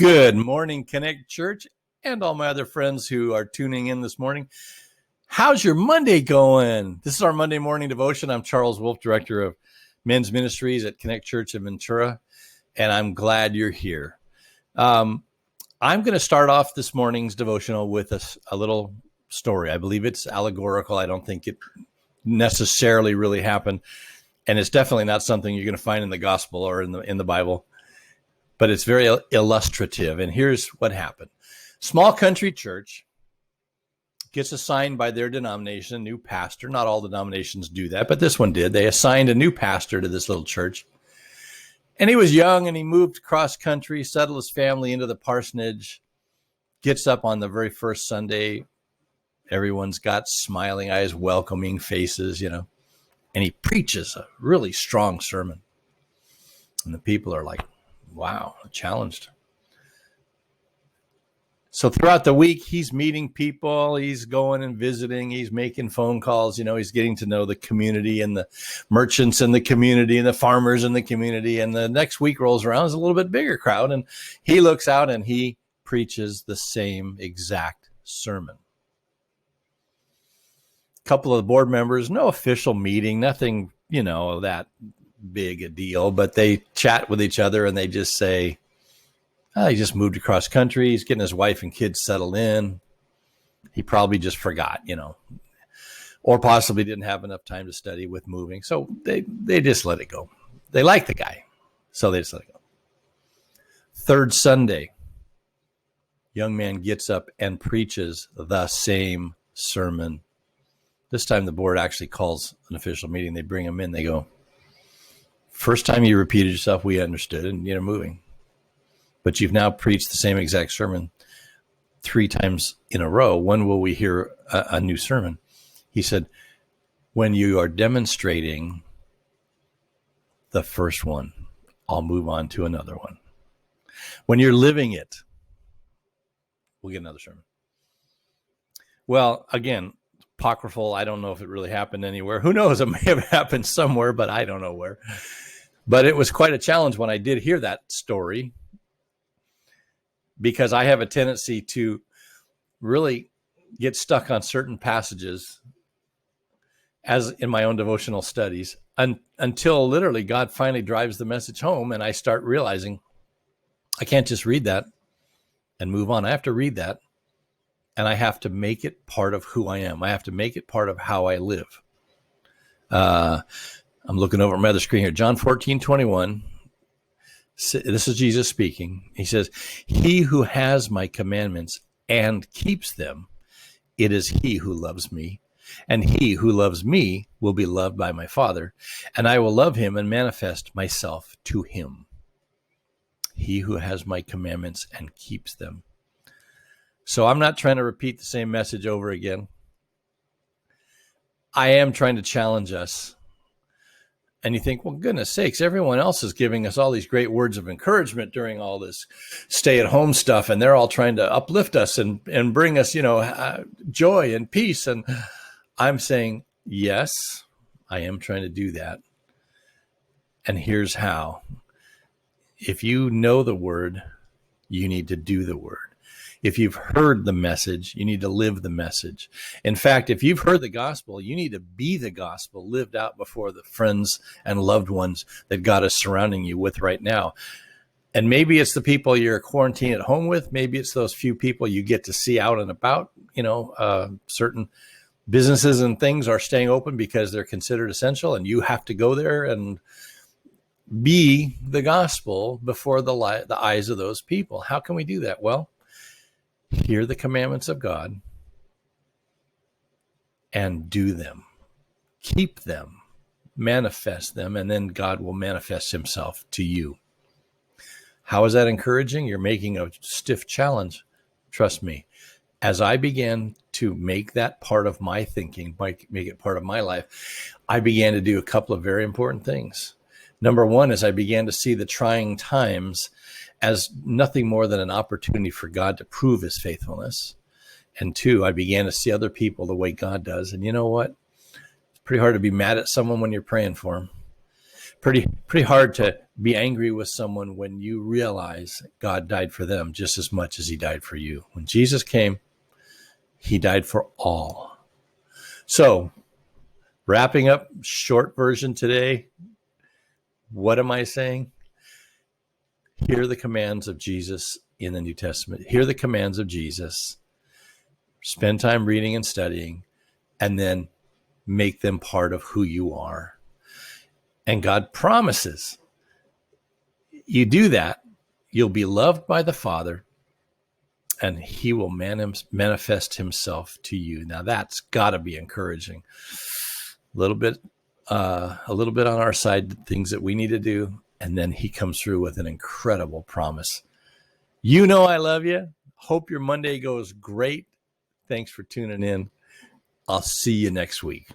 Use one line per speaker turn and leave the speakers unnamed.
Good morning, Connect Church, and all my other friends who are tuning in this morning. How's your Monday going? This is our Monday morning devotion. I'm Charles Wolf, Director of Men's Ministries at Connect Church in Ventura, and I'm glad you're here. I'm going to start off this morning's devotional with a little story. I believe it's allegorical. I don't think it necessarily really happened, and it's definitely not something you're going to find in the gospel or in the Bible. But it's very illustrative. And here's what happened. Small country church gets assigned by their denomination, a new pastor. Not all denominations do that, but this one did. They assigned a new pastor to this little church. And he was young and he moved cross country, settled his family into the parsonage, gets up on the very first Sunday. Everyone's got smiling eyes, welcoming faces, and he preaches a really strong sermon. And the people are like, wow, challenged. So throughout the week, he's meeting people, he's going and visiting, he's making phone calls, he's getting to know the community and the merchants in the community and the farmers in the community. And the next week rolls around, it's a little bit bigger crowd. And he looks out and he preaches the same exact sermon. A couple of the board members, no official meeting, nothing, that big a deal, but they chat with each other and they just say, he just moved across country. He's getting his wife and kids settled in. He probably just forgot, or possibly didn't have enough time to study with moving. So they just let it go. They like the guy, so they just let it go. Third Sunday, young man gets up and preaches the same sermon. This time the board actually calls an official meeting. They bring him in. They go, first time you repeated yourself, we understood, and you're moving. But you've now preached the same exact sermon 3 times in a row. When will we hear a new sermon? He said, when you are demonstrating the first one, I'll move on to another one. When you're living it, we'll get another sermon. Well, again, apocryphal. I don't know if it really happened anywhere. Who knows? It may have happened somewhere, but I don't know where. But it was quite a challenge when I did hear that story, because I have a tendency to really get stuck on certain passages as in my own devotional studies until literally God finally drives the message home and I start realizing I can't just read that and move on. I have to read that and I have to make it part of who I am. I have to make it part of how I live. I'm looking over my other screen here. John 14:21. This is Jesus speaking. He says, he who has my commandments and keeps them, it is he who loves me. And he who loves me will be loved by my Father, and I will love him and manifest myself to him. He who has my commandments and keeps them. So I'm not trying to repeat the same message over again. I am trying to challenge us. And you think, well, goodness sakes, everyone else is giving us all these great words of encouragement during all this stay-at-home stuff, and they're all trying to uplift us and bring us, joy and peace. And I'm saying, yes, I am trying to do that. And here's how. If you know the word, you need to do the word. If you've heard the message, you need to live the message. In fact, if you've heard the gospel, you need to be the gospel lived out before the friends and loved ones that God is surrounding you with right now. And maybe it's the people you're quarantined at home with. Maybe it's those few people you get to see out and about. Certain businesses and things are staying open because they're considered essential, and you have to go there and be the gospel before the eyes of those people. How can we do that? Well, hear the commandments of God and do them, keep them, manifest them, and then God will manifest himself to you. How is that encouraging? You're making a stiff challenge. Trust me, as I began to make that part of my thinking, make it part of my life, I began to do a couple of very important things. Number one is I began to see the trying times as nothing more than an opportunity for God to prove his faithfulness. And 2, I began to see other people the way God does. And you know what? It's pretty hard to be mad at someone when you're praying for them. Pretty hard to be angry with someone when you realize God died for them just as much as he died for you. When Jesus came, he died for all. So, wrapping up, short version today, what am I saying? Hear the commands of Jesus in the New Testament. Hear the commands of Jesus. Spend time reading and studying, and then make them part of who you are. And God promises you do that, you'll be loved by the Father, and he will manifest himself to you. Now that's got to be encouraging. A little bit on our side, things that we need to do, and then he comes through with an incredible promise. You know I love you. Hope your Monday goes great. Thanks for tuning in. I'll see you next week.